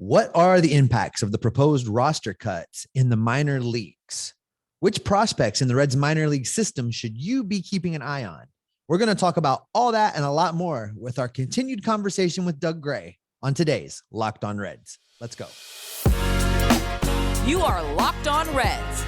What are the impacts of the proposed roster cuts in the minor leagues? Which prospects in the Reds minor league system should you be keeping an eye on? We're going to talk about all that and a lot more with our continued conversation with Doug Gray on today's Locked On Reds. Let's go. You are Locked On Reds,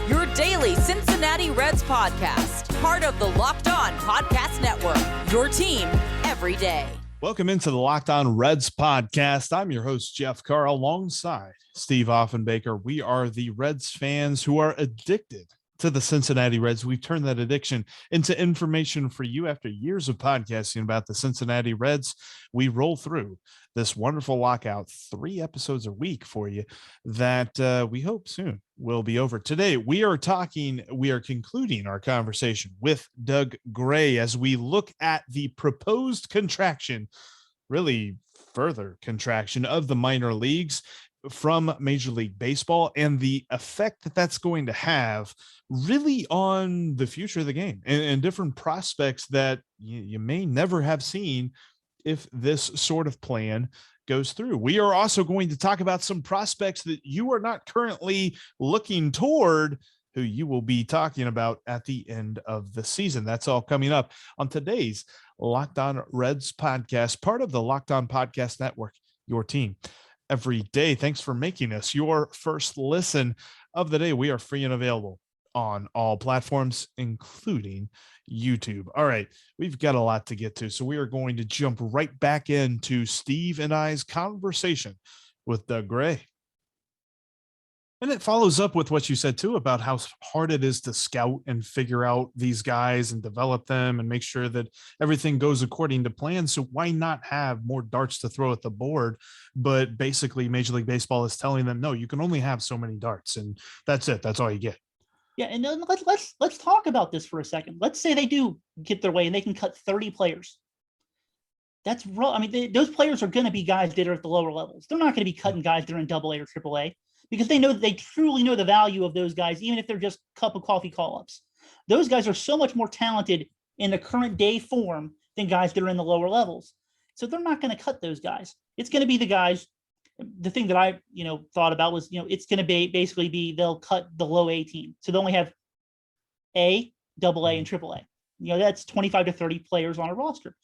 your daily Cincinnati Reds podcast, part of the Locked On Podcast Network, your team every day. Welcome into the Locked On Reds podcast. I'm your host, Jeff Carr, alongside Steve Offenbaker. We are the Reds fans who are addicted to the Cincinnati Reds. We've turned that addiction into information for you. After years of podcasting about the Cincinnati Reds, we roll through this wonderful lockout, 3 episodes a week for you that we hope soon will be over. Today, we are concluding our conversation with Doug Gray as we look at the proposed contraction, really further contraction of the minor leagues from Major League Baseball and the effect that that's going to have really on the future of the game and different prospects that you may never have seen if this sort of plan goes through. We are also going to talk about some prospects that you are not currently looking toward, who you will be talking about at the end of the season. That's all coming up on today's Locked On Reds podcast, part of the Locked On Podcast Network, your team every day. Thanks for making us your first listen of the day. We are free and available on all platforms, including YouTube. All right, we've got a lot to get to, so we are going to jump right back into Steve and I's conversation with Doug Gray. And it follows up with what you said too about how hard it is to scout and figure out these guys and develop them and make sure that everything goes according to plan. So why not have more darts to throw at the board? But basically Major League Baseball is telling them, no, you can only have so many darts, and that's it. That's all you get. Yeah, and then let's talk about this for a second. Let's say they do get their way and they can cut 30 players. That's rough. I mean, those players are going to be guys that are at the lower levels. They're not going to be cutting guys that are in AA or AAA because they know that they truly know the value of those guys, even if they're just cup of coffee call-ups. Those guys are so much more talented in the current day form than guys that are in the lower levels. So they're not going to cut those guys. It's going to be the guys. The thing that I, thought about was, it's going to basically be they'll cut the low A team. So they only have A, AA, and AAA. That's 25 to 30 players on a roster.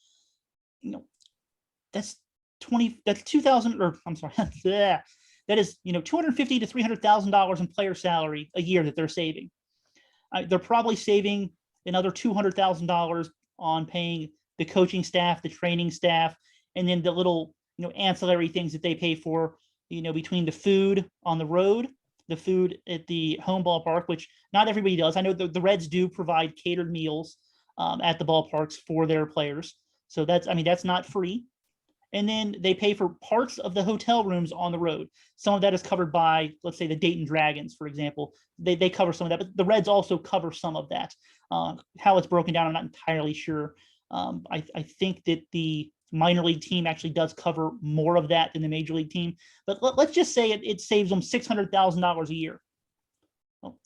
That's 2,000, or I'm sorry, that is, $250,000 to $300,000 in player salary a year that they're saving. They're probably saving another $200,000 on paying the coaching staff, the training staff, and then the little ancillary things that they pay for, between the food on the road, the food at the home ballpark, which not everybody does. I know the Reds do provide catered meals at the ballparks for their players. So that's not free. And then they pay for parts of the hotel rooms on the road. Some of that is covered by, let's say, the Dayton Dragons, for example. They cover some of that, but the Reds also cover some of that. How it's broken down, I'm not entirely sure. I think that the minor league team actually does cover more of that than the major league team. But let's just say it saves them $600,000 a year. Well,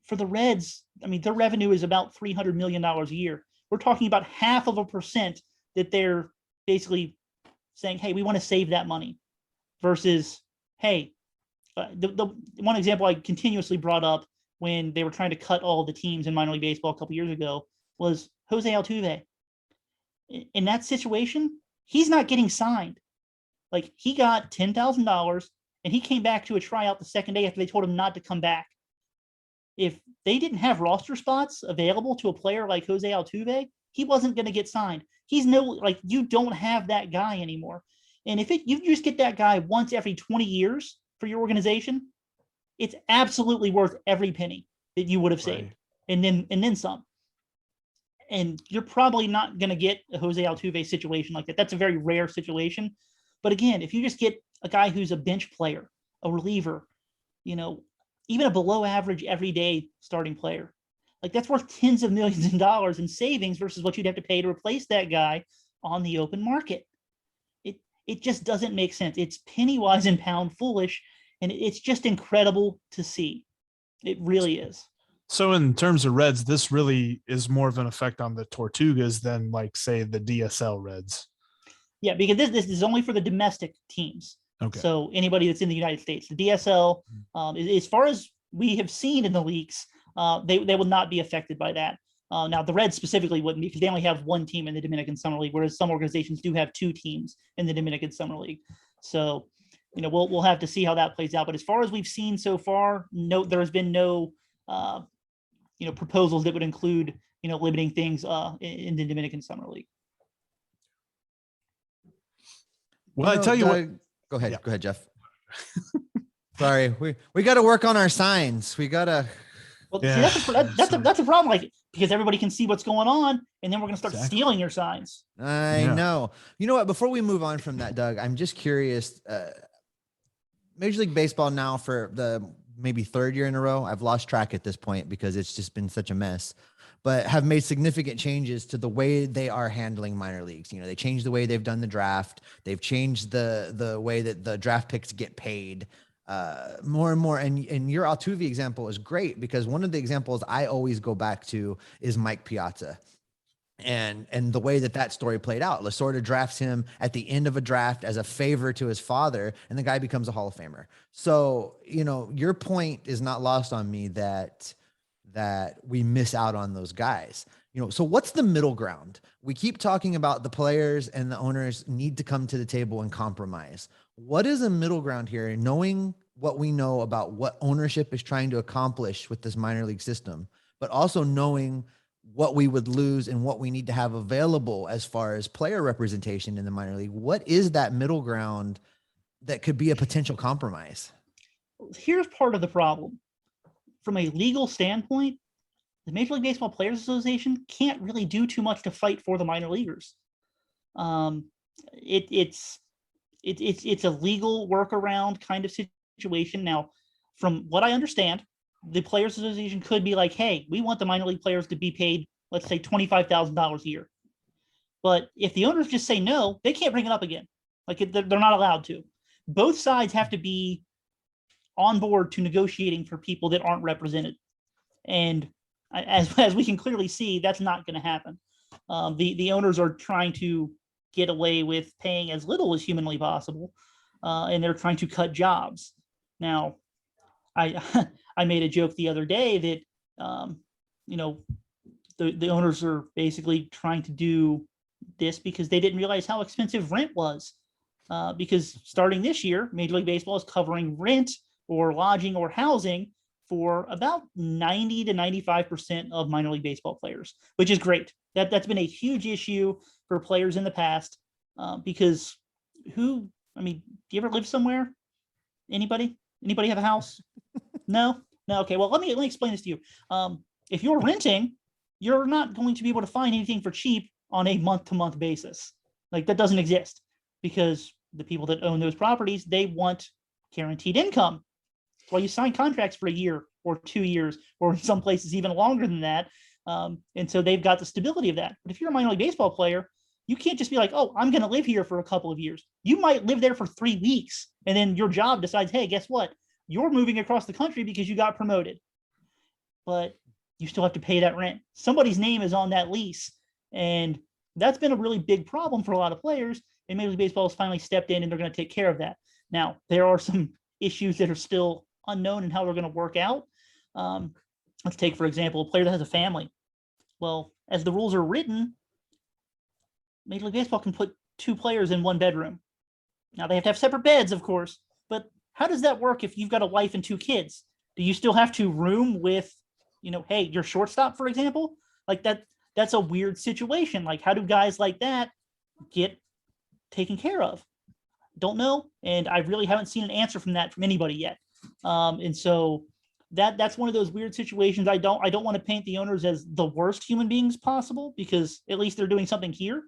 for the Reds, their revenue is about $300 million a year. We're talking about 0.5% that they're basically saying, hey, we want to save that money versus, hey, the one example I continuously brought up when they were trying to cut all the teams in minor league baseball a couple years ago was Jose Altuve. In that situation, he's not getting signed. Like, he got $10,000 and he came back to a tryout the second day after they told him not to come back. If they didn't have roster spots available to a player like Jose Altuve, he wasn't going to get signed. You don't have that guy anymore. And if you just get that guy once every 20 years for your organization, it's absolutely worth every penny that you would have saved. And then some. And you're probably not going to get a Jose Altuve situation like that. That's a very rare situation. But again, if you just get a guy who's a bench player, a reliever, even a below average everyday starting player, that's worth tens of millions of dollars in savings versus what you'd have to pay to replace that guy on the open market. It just doesn't make sense. It's penny wise and pound foolish, and it's just incredible to see. It really is. So in terms of Reds, this really is more of an effect on the Tortugas than, say, the DSL Reds. Yeah, because this is only for the domestic teams. Okay. So anybody that's in the United States, the DSL, as far as we have seen in the leaks, they will not be affected by that. Now, the Reds specifically wouldn't be because they only have one team in the Dominican Summer League, whereas some organizations do have two teams in the Dominican Summer League. So, we'll have to see how that plays out. But as far as we've seen so far, no, there has been no, proposals that would include, limiting things in the Dominican Summer League. Well, I tell you what. Go ahead. Yeah. Go ahead, Jeff. Sorry, we got to work on our signs. We got to. Well, see, that's a problem. Like, because everybody can see what's going on, and then we're going to start stealing your signs. I know. You know what? Before we move on from that, Doug, I'm just curious. Major League Baseball now for the maybe third year in a row. I've lost track at this point because it's just been such a mess. But have made significant changes to the way they are handling minor leagues. They changed the way they've done the draft. They've changed the way that the draft picks get paid more and more. And your Altuve example is great because one of the examples I always go back to is Mike Piazza. And the way that story played out. Lasorda drafts him at the end of a draft as a favor to his father, and the guy becomes a Hall of Famer. So, your point is not lost on me that we miss out on those guys. So what's the middle ground? We keep talking about the players and the owners need to come to the table and compromise. What is a middle ground here? Knowing what we know about what ownership is trying to accomplish with this minor league system, but also knowing what we would lose and what we need to have available as far as player representation in the minor league. What is that middle ground that could be a potential compromise? Here's part of the problem. From a legal standpoint, the Major League Baseball Players Association can't really do too much to fight for the minor leaguers. It's a legal workaround kind of situation. Now, from what I understand, the Players Association could be like, hey, we want the minor league players to be paid, let's say $25,000 a year. But if the owners just say no, they can't bring it up again. Like they're not allowed to. Both sides have to be on board to negotiating for people that aren't represented. And as we can clearly see, that's not going to happen. The owners are trying to get away with paying as little as humanly possible, and they're trying to cut jobs. Now, I made a joke the other day that, the owners are basically trying to do this because they didn't realize how expensive rent was. Because starting this year, Major League Baseball is covering rent or lodging or housing for about 90 to 95% of minor league baseball players, which is great. That's been a huge issue for players in the past because do you ever live somewhere? Anybody have a house? No. Okay. Well, let me explain this to you. If you're renting, you're not going to be able to find anything for cheap on a month-to-month basis. Like that doesn't exist because the people that own those properties, they want guaranteed income. Well, you sign contracts for a year or 2 years, or in some places even longer than that. And so they've got the stability of that. But if you're a minor league baseball player, you can't just be like, oh, I'm going to live here for a couple of years. You might live there for 3 weeks, and then your job decides, hey, guess what? You're moving across the country because you got promoted. But you still have to pay that rent. Somebody's name is on that lease. And that's been a really big problem for a lot of players. And Major League Baseball has finally stepped in and they're going to take care of that. Now, there are some issues that are still unknown and how they're going to work out. Let's take, for example, a player that has a family. Well, as the rules are written, Major League Baseball can put 2 players in 1 bedroom. Now, they have to have separate beds, of course, but how does that work if you've got a wife and 2 kids? Do you still have to room with, hey, your shortstop, for example? Like that's a weird situation. Like, how do guys like that get taken care of? Don't know. And I really haven't seen an answer from anybody yet. And so that's one of those weird situations. I don't want to paint the owners as the worst human beings possible, because at least they're doing something here.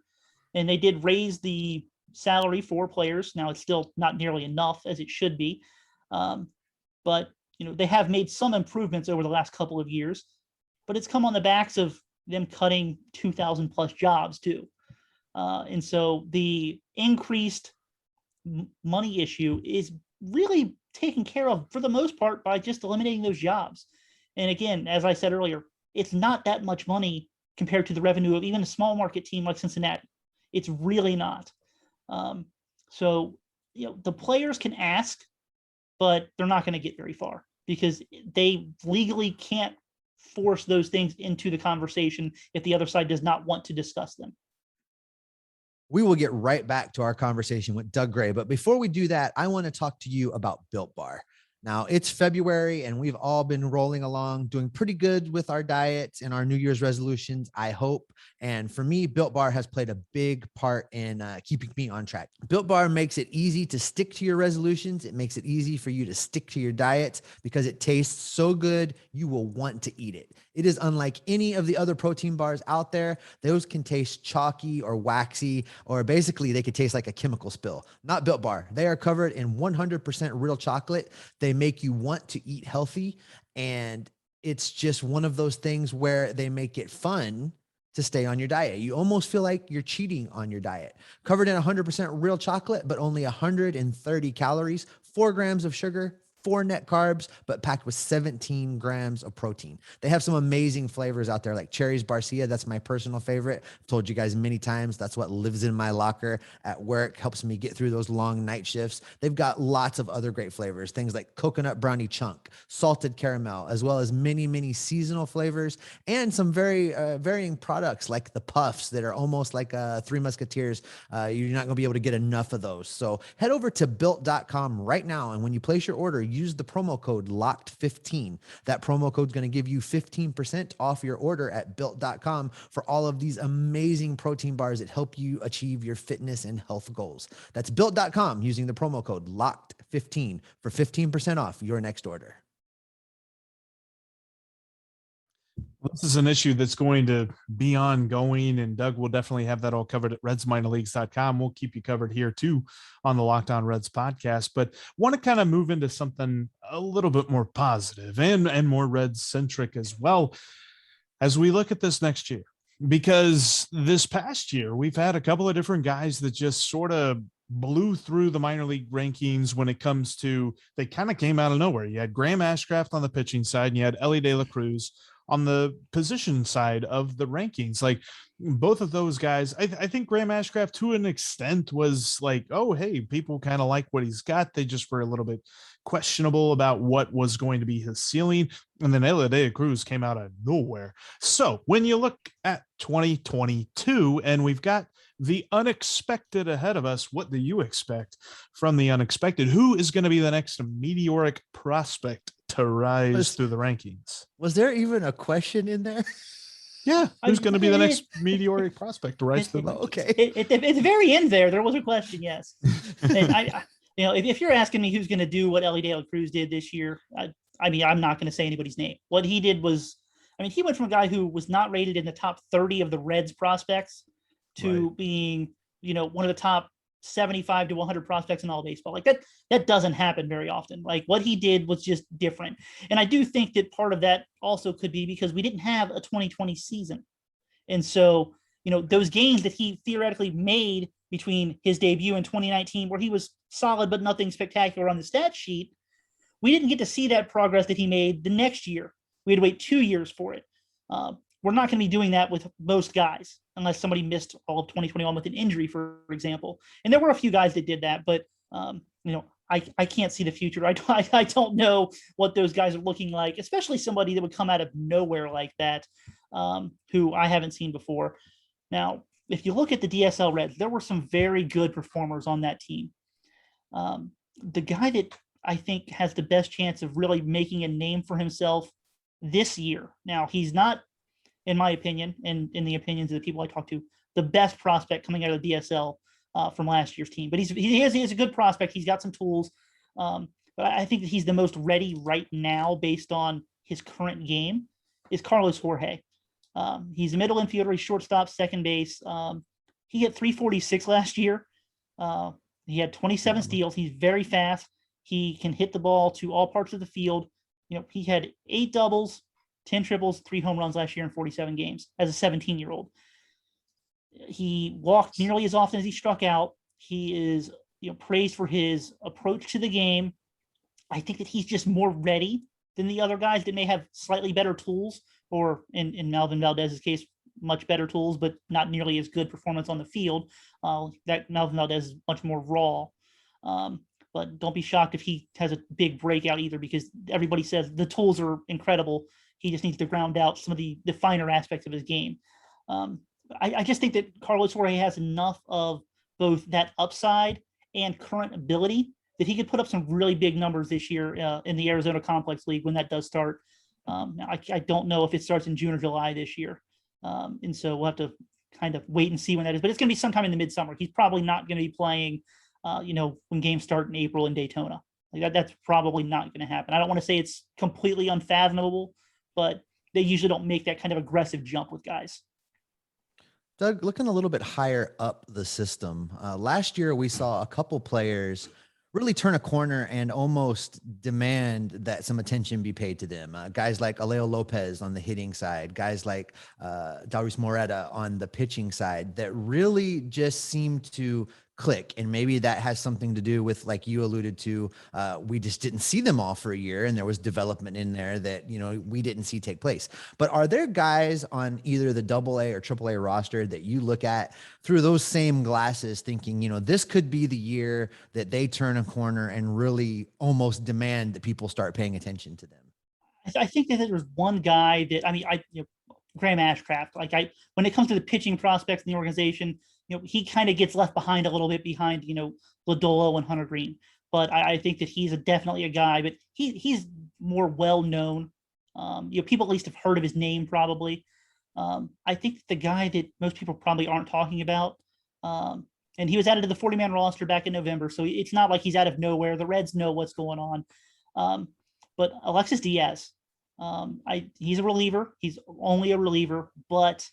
And they did raise the salary for players. Now it's still not nearly enough as it should be. But they have made some improvements over the last couple of years, but it's come on the backs of them cutting 2,000 plus jobs too. And so the increased money issue is really taken care of for the most part by just eliminating those jobs. And again, as I said earlier, it's not that much money compared to the revenue of even a small market team like Cincinnati. It's really not. So the players can ask, but they're not going to get very far because they legally can't force those things into the conversation if the other side does not want to discuss them. We will get right back to our conversation with Doug Gray. But before we do that, I want to talk to you about Built Bar. Now, it's February and we've all been rolling along, doing pretty good with our diets and our New Year's resolutions, I hope. And for me, Built Bar has played a big part in keeping me on track. Built Bar makes it easy to stick to your resolutions. It makes it easy for you to stick to your diet because it tastes so good, you will want to eat it. It is unlike any of the other protein bars out there. Those can taste chalky or waxy, or basically they could taste like a chemical spill. Not Built Bar. They are covered in 100% real chocolate. They make you want to eat healthy. And it's just one of those things where they make it fun to stay on your diet. You almost feel like you're cheating on your diet. Covered in 100% real chocolate, but only 130 calories, 4 grams of sugar, 4 net carbs, but packed with 17 grams of protein. They have some amazing flavors out there like Cherries Barcia. That's my personal favorite. I've told you guys many times, that's what lives in my locker at work, helps me get through those long night shifts. They've got lots of other great flavors, things like coconut brownie chunk, salted caramel, as well as many, many seasonal flavors and some very varying products like the puffs that are almost like Three Musketeers. You're not gonna be able to get enough of those. So head over to built.com right now. And when you place your order, use the promo code LOCKED15. That promo code is going to give you 15% off your order at built.com for all of these amazing protein bars that help you achieve your fitness and health goals. That's built.com using the promo code LOCKED15 for 15% off your next order. This is an issue that's going to be ongoing, and Doug will definitely have that all covered at redsminorleagues.com. We'll keep you covered here too on the Locked On Reds podcast, but want to kind of move into something a little bit more positive and more Reds centric as well as we look at this next year, because this past year we've had a couple of different guys that just sort of blew through the minor league rankings when it comes to, they kind of came out of nowhere. You had Graham Ashcraft on the pitching side and you had Elly De La Cruz on the position side of the rankings. Like both of those guys, I think Graham Ashcraft to an extent was like, oh, hey, people kind of like what he's got. They just were a little bit questionable about what was going to be his ceiling. And then Elly De La Cruz came out of nowhere. So when you look at 2022 and we've got the unexpected ahead of us, what do you expect from the unexpected? Who is going to be the next meteoric prospect to rise through the rankings? Was there even a question in there? Yeah, who's going to be the next meteoric prospect to rise through the rankings? Okay. At the very end there was a question, yes. And I if you're asking me who's going to do what Elly De La Cruz did this year, I mean, I'm not going to say anybody's name. What he did was, I mean, he went from a guy who was not rated in the top 30 of the Reds prospects to being, one of the top 75 to 100 prospects in all of baseball. Like that doesn't happen very often. Like what he did was just different. And I do think that part of that also could be because we didn't have a 2020 season. And so, those gains that he theoretically made between his debut in 2019, where he was solid, but nothing spectacular on the stat sheet, we didn't get to see that progress that he made the next year. We had to wait 2 years for it. We're not going to be doing that with most guys unless somebody missed all of 2021 with an injury, for example. And there were a few guys that did that, but I can't see the future. I don't know what those guys are looking like, especially somebody that would come out of nowhere like that, who I haven't seen before. Now, if you look at the DSL Reds, there were some very good performers on that team. The guy that I think has the best chance of really making a name for himself this year. Now, he's not, in my opinion, and in the opinions of the people I talk to, the best prospect coming out of the DSL from last year's team. But he is a good prospect. He's got some tools. But I think that he's the most ready right now based on his current game is Carlos Jorge. He's a middle infielder, he's shortstop, second base. He hit 346 last year. He had 27 steals. He's very fast. He can hit the ball to all parts of the field. He had 8 doubles, 10 triples, 3 home runs last year in 47 games as a 17-year-old. He walked nearly as often as he struck out. He is, praised for his approach to the game. I think that he's just more ready than the other guys that may have slightly better tools, or in Melvin Valdez's case, much better tools, but not nearly as good performance on the field. That Melvin Valdez is much more raw. But don't be shocked if he has a big breakout either, because everybody says the tools are incredible. He just needs to ground out some of the finer aspects of his game. I just think that Carlos Jorge has enough of both that upside and current ability that he could put up some really big numbers this year in the Arizona Complex League when that does start. I don't know if it starts in June or July this year. And so we'll have to kind of wait and see when that is, but it's going to be sometime in the midsummer. He's probably not going to be playing, when games start in April in Daytona. That's probably not going to happen. I don't want to say it's completely unfathomable, but they usually don't make that kind of aggressive jump with guys. Doug, looking a little bit higher up the system, last year we saw a couple players really turn a corner and almost demand that some attention be paid to them. Guys like Alejo Lopez on the hitting side, guys like Daurice Moreta on the pitching side that really just seemed to click. And maybe that has something to do with, like you alluded to, we just didn't see them all for a year, and there was development in there that, we didn't see take place. But are there guys on either the AA or AAA roster that you look at through those same glasses thinking, this could be the year that they turn a corner and really almost demand that people start paying attention to them? I think that there's one guy that, Graham Ashcraft, when it comes to the pitching prospects in the organization, he kind of gets left behind a little bit behind, Lodolo and Hunter Green. But I think that he's definitely a guy, but he's more well-known. People at least have heard of his name probably. I think the guy that most people probably aren't talking about, and he was added to the 40-man roster back in November, so it's not like he's out of nowhere. The Reds know what's going on. But Alexis Diaz, he's a reliever. He's only a reliever, but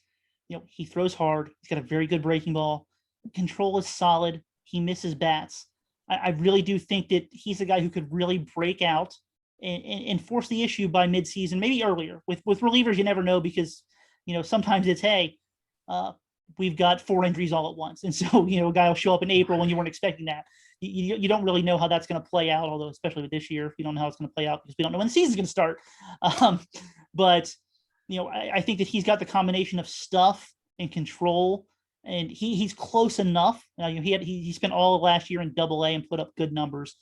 he throws hard. He's got a very good breaking ball. Control is solid. He misses bats. I really do think that he's a guy who could really break out and force the issue by midseason, maybe earlier. With relievers, you never know, because sometimes it's, hey, we've got 4 injuries all at once, and so a guy will show up in April when you weren't expecting that. You don't really know how that's going to play out, although especially with this year, you don't know how it's going to play out because we don't know when the season's going to start. But I think that he's got the combination of stuff and control, and he's close enough. He spent all of last year in AA and put up good numbers.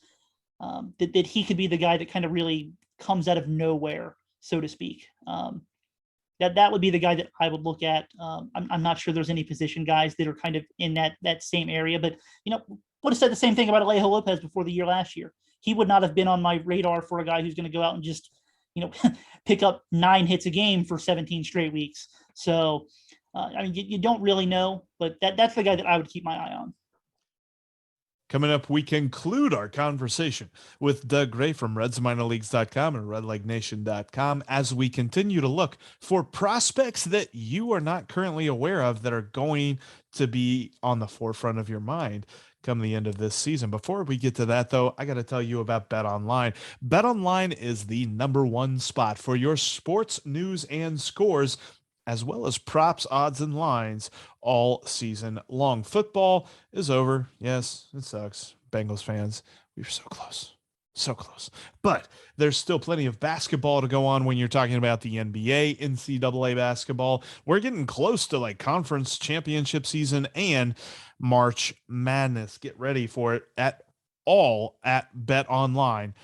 That he could be the guy that kind of really comes out of nowhere, so to speak. That would be the guy that I would look at. I'm not sure there's any position guys that are kind of in that same area, but would have said the same thing about Alejo Lopez before the year last year. He would not have been on my radar for a guy who's going to go out and just pick up 9 hits a game for 17 straight weeks. So you don't really know, but that's the guy that I would keep my eye on. Coming up, we conclude our conversation with Doug Gray from RedsMinorLeagues.com and RedLegNation.com as we continue to look for prospects that you are not currently aware of that are going to be on the forefront of your mind come the end of this season. Before we get to that, though, I got to tell you about BetOnline. BetOnline is the #1 spot for your sports news and scores, as well as props, odds, and lines all season long. Football is over. Yes, it sucks. Bengals fans, we were so close. So close. But there's still plenty of basketball to go on when you're talking about the NBA, NCAA basketball. We're getting close to conference championship season and March Madness. Get ready for it at BetOnline.net.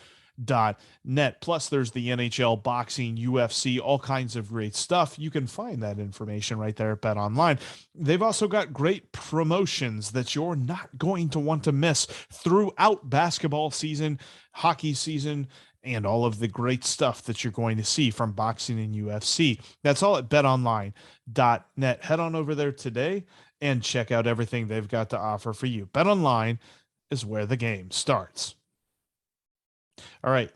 Plus, there's the NHL, boxing, UFC, all kinds of great stuff. You can find that information right there at BetOnline. They've also got great promotions that you're not going to want to miss throughout basketball season, hockey season, and all of the great stuff that you're going to see from boxing and UFC. That's all at betonline.net. Head on over there today and check out everything they've got to offer for you. BetOnline is where the game starts. All right,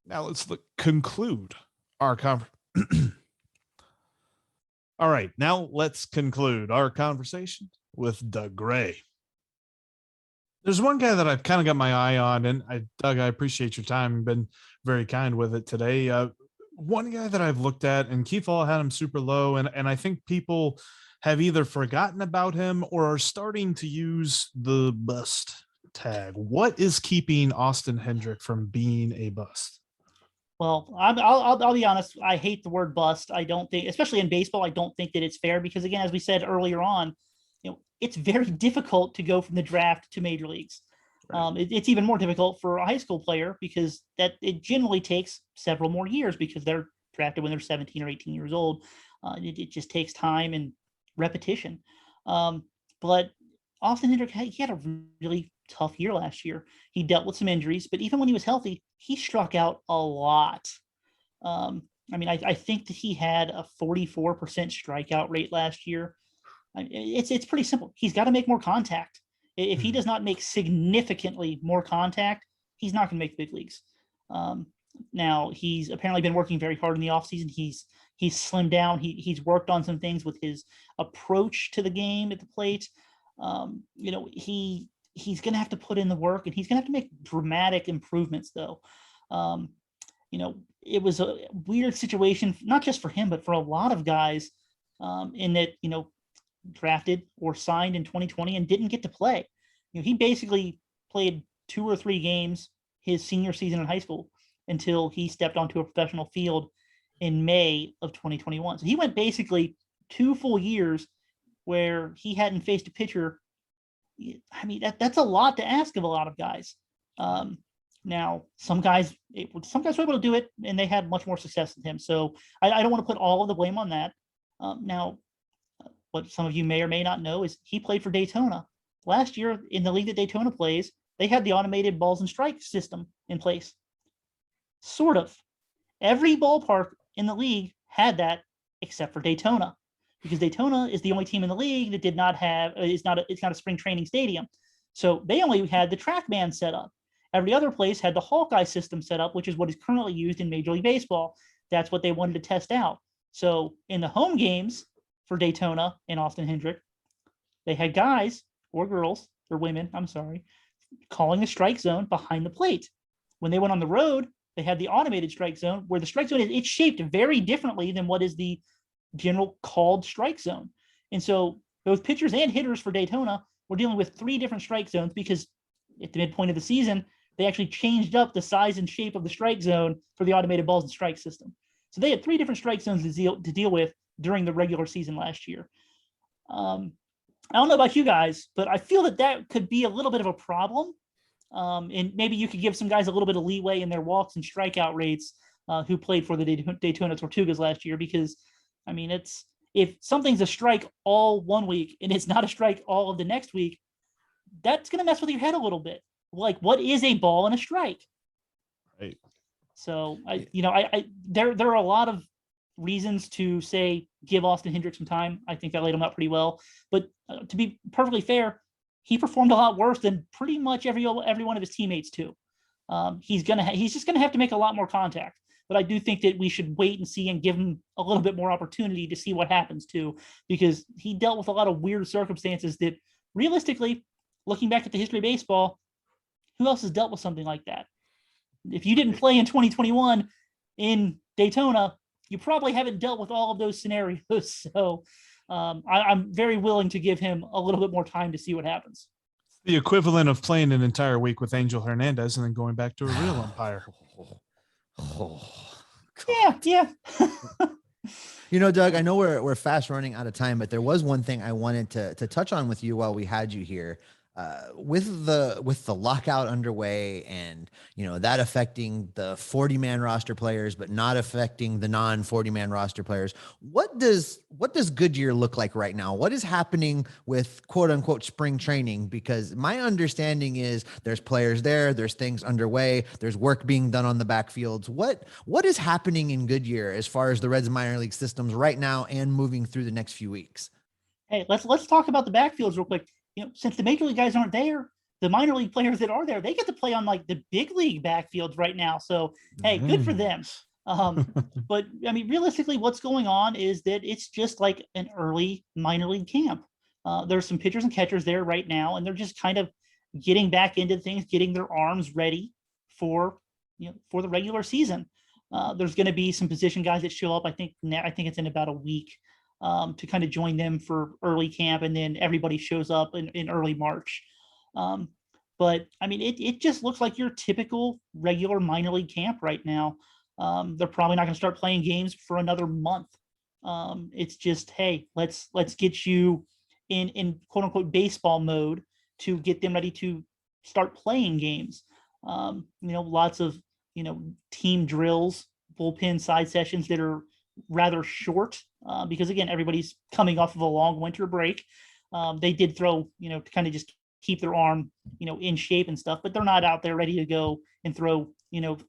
now let's conclude our conversation. All right, now let's conclude our conversation with Doug Gray. There's one guy that I've kind of got my eye on, and Doug, I appreciate your time. You've been very kind with it today. One guy that I've looked at, and Keith All had him super low, and I think people have either forgotten about him or are starting to use the bust tag. What is keeping Austin Hendrick from being a bust? Well, I'll be honest. I hate the word bust. I don't think, especially in baseball, I don't think that it's fair because, again, as we said earlier on, it's very difficult to go from the draft to major leagues. Right. It's even more difficult for a high school player because that it generally takes several more years because they're drafted when they're 17 or 18 years old. It just takes time and repetition. But Austin Hendrick, he had a really tough year last year. He dealt with some injuries, but even when he was healthy, he struck out a lot. I think that he had a 44% strikeout rate last year. It's pretty simple. He's got to make more contact. If he does not make significantly more contact, he's not going to make the big leagues. Now he's apparently been working very hard in the offseason. He's slimmed down. He's worked on some things with his approach to the game at the plate. He's going to have to put in the work, and he's going to have to make dramatic improvements, though. It was a weird situation, not just for him, but for a lot of guys, in that, drafted or signed in 2020 and didn't get to play. He basically played 2 or 3 games his senior season in high school until he stepped onto a professional field in May of 2021. So he went basically 2 full years where he hadn't faced a pitcher. That's a lot to ask of a lot of guys. Now, some guys were able to do it, and they had much more success than him. So I don't want to put all of the blame on that. Now, what some of you may or may not know is he played for Daytona. Last year, in the league that Daytona plays, they had the automated balls and strike system in place. Sort of. Every ballpark in the league had that except for Daytona, because Daytona is the only team in the league that did not have, it's not a spring training stadium. So they only had the TrackMan set up. Every other place had the Hawkeye system set up, which is what is currently used in Major League Baseball. That's what they wanted to test out. So in the home games for Daytona and Austin Hendrick, they had guys or girls or women, I'm sorry, calling the strike zone behind the plate. When they went on the road, they had the automated strike zone, where the strike zone it's shaped very differently than what is the general called strike zone. And so both pitchers and hitters for Daytona were dealing with 3 different strike zones, because at the midpoint of the season, they actually changed up the size and shape of the strike zone for the automated balls and strike system. So they had 3 different strike zones to deal with during the regular season last year. I don't know about you guys, but I feel that could be a little bit of a problem. And maybe you could give some guys a little bit of leeway in their walks and strikeout rates who played for the Daytona Tortugas last year, because if something's a strike all one week and it's not a strike all of the next week, that's going to mess with your head a little bit. Like, what is a ball and a strike? Right. So there are a lot of reasons to say give Austin Hendrick some time. I think I laid him out pretty well, but to be perfectly fair, he performed a lot worse than pretty much every one of his teammates too. He's just gonna have to make a lot more contact. But I do think that we should wait and see and give him a little bit more opportunity to see what happens too, because he dealt with a lot of weird circumstances that, realistically, looking back at the history of baseball, who else has dealt with something like that? If you didn't play in 2021 in Daytona, you probably haven't dealt with all of those scenarios. So I'm very willing to give him a little bit more time to see what happens. The equivalent of playing an entire week with Angel Hernandez and then going back to a real umpire. Yeah. Doug, I know we're fast running out of time, but there was one thing I wanted to touch on with you while we had you here. With the lockout underway, and that affecting the 40-man roster players, but not affecting the non 40-man roster players. What does Goodyear look like right now? What is happening with quote unquote spring training? Because my understanding is there's players there's things underway, there's work being done on the backfields. What is happening in Goodyear as far as the Reds minor league systems right now and moving through the next few weeks? Hey, let's talk about the backfields real quick. Since the major league guys aren't there, the minor league players that are there, they get to play on like the big league backfields right now. So, hey, good for them. But realistically, what's going on is that it's just like an early minor league camp. There's some pitchers and catchers there right now, and they're just kind of getting back into things, getting their arms ready for the regular season. There's going to be some position guys that show up. I think it's in about a week. To kind of join them for early camp, and then everybody shows up in early March. But it just looks like your typical regular minor league camp right now. They're probably not going to start playing games for another month. It's just, hey, let's get you in quote unquote baseball mode to get them ready to start playing games. Lots of, team drills, bullpen side sessions that are rather short because, again, everybody's coming off of a long winter break. They did throw, to kind of just keep their arm, in shape and stuff, but they're not out there ready to go and throw,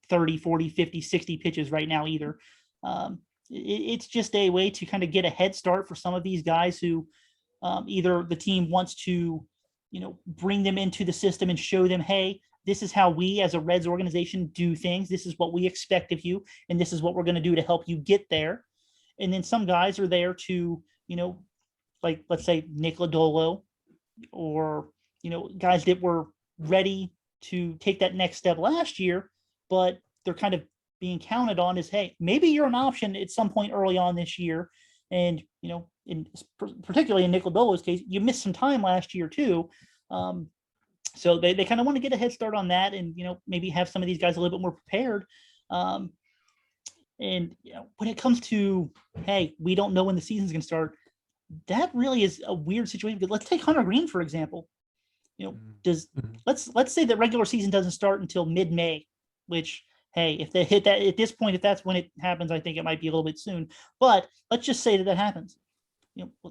30, 40, 50, 60 pitches right now either. It's just a way to kind of get a head start for some of these guys who either the team wants to, bring them into the system and show them, hey, this is how we as a Reds organization do things. This is what we expect of you. And this is what we're going to do to help you get there. And then some guys are there to, like, let's say Nick Lodolo or, guys that were ready to take that next step last year, but they're kind of being counted on as, hey, maybe you're an option at some point early on this year. And, particularly in Nick Lodolo's case, you missed some time last year too. So they kind of want to get a head start on that and, maybe have some of these guys a little bit more prepared. And when it comes to, hey, we don't know when the season's going to start, that really is a weird situation. Because let's take Hunter Green, for example. Let's say the regular season doesn't start until mid-May, which, hey, if they hit that at this point, if that's when it happens, I think it might be a little bit soon. But let's just say that happens.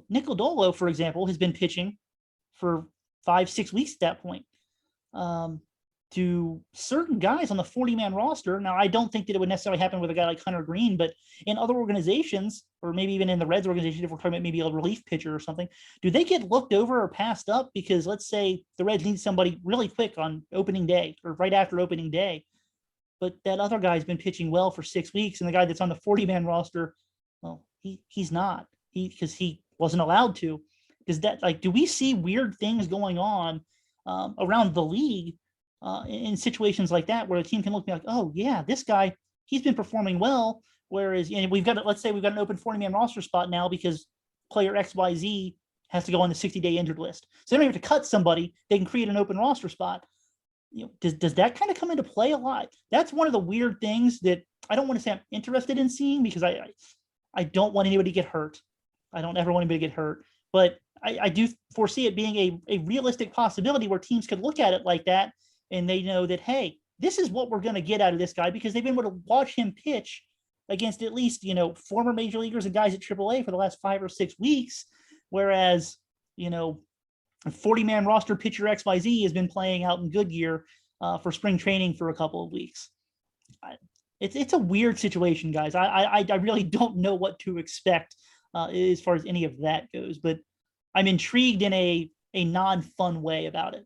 Nick Lodolo, for example, has been pitching for 5-6 weeks at that point. To certain guys on the 40-man roster. Now, I don't think that it would necessarily happen with a guy like Hunter Green, but in other organizations, or maybe even in the Reds organization, if we're talking about maybe a relief pitcher or something, do they get looked over or passed up because, let's say, the Reds need somebody really quick on opening day or right after opening day, but that other guy's been pitching well for 6 weeks, and the guy that's on the 40-man roster, well, he's not, because he wasn't allowed to. Is that, like, do we see weird things going on around the league in situations like that, where the team can look and be like, oh yeah, this guy, he's been performing well. Whereas, let's say we've got an open 40-man roster spot now because player XYZ has to go on the 60-day injured list. So they don't have to cut somebody. They can create an open roster spot. Does that kind of come into play a lot? That's one of the weird things that I don't want to say I'm interested in seeing, because I don't want anybody to get hurt. I don't ever want anybody to get hurt. But I do foresee it being a realistic possibility where teams could look at it like that, and they know that, hey, this is what we're going to get out of this guy, because they've been able to watch him pitch against at least, former major leaguers and guys at AAA for the last 5 or 6 weeks. Whereas, a 40-man roster pitcher XYZ has been playing out in Goodyear for spring training for a couple of weeks. It's a weird situation, guys. I really don't know what to expect as far as any of that goes, but I'm intrigued in a non-fun way about it.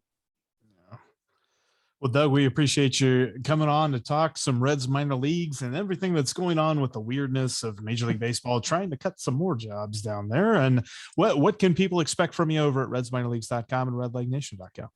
Well, Doug, we appreciate you coming on to talk some Reds minor leagues and everything that's going on with the weirdness of Major League Baseball, trying to cut some more jobs down there. And what can people expect from you over at RedsMinorLeagues.com and RedLegNation.com?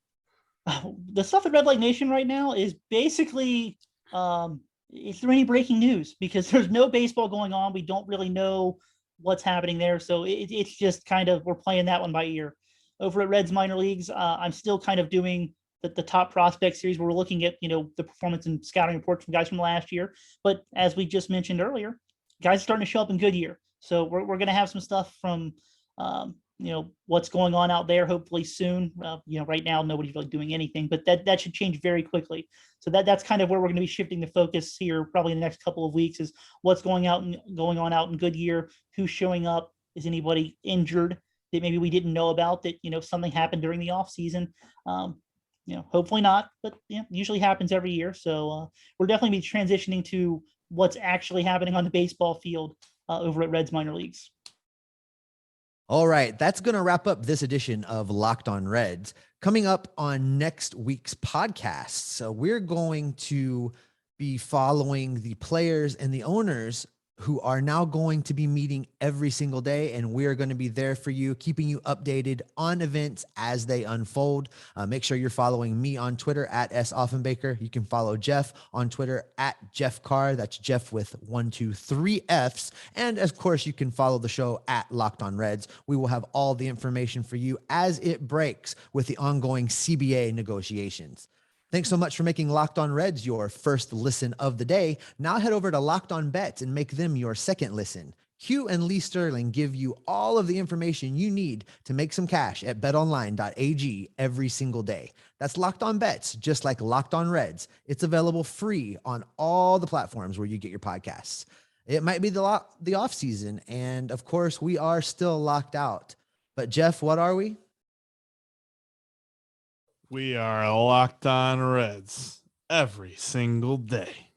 The stuff at Red Leg Nation right now is basically, is there any breaking news? Because there's no baseball going on. We don't really know what's happening there. So it's just kind of, we're playing that one by ear. Over at Reds Minor Leagues, I'm still kind of doing the top prospect series, where we're looking at, the performance and scouting reports from guys from last year. But as we just mentioned earlier, guys are starting to show up in Goodyear. So we're going to have some stuff from, what's going on out there, hopefully soon. Right now, nobody's really doing anything, but that should change very quickly. So that's kind of where we're going to be shifting the focus here, probably in the next couple of weeks, is what's going on out in Goodyear, who's showing up, is anybody injured that maybe we didn't know about, that, something happened during the off season. Hopefully not, but usually happens every year. So we're definitely be transitioning to what's actually happening on the baseball field over at Reds Minor Leagues. All right, that's going to wrap up this edition of Locked on Reds. Coming up on next week's podcast, so we're going to be following the players and the owners who are now going to be meeting every single day, and we are going to be there for you, keeping you updated on events as they unfold. Make sure you're following me on Twitter at @SOffenbaker. You can follow Jeff on Twitter at Jeff Carr. That's Jeff with 1, 2, 3 Fs. And of course, you can follow the show at Locked on Reds. We will have all the information for you as it breaks with the ongoing CBA negotiations. Thanks so much for making Locked on Reds your first listen of the day. Now head over to Locked on Bets and make them your second listen. Q and Lee Sterling give you all of the information you need to make some cash at betonline.ag every single day. That's Locked On Bets, just like Locked On Reds. It's available free on all the platforms where you get your podcasts. It might be the off season, and of course, we are still locked out. But Jeff, what are we? We are Locked On Reds every single day.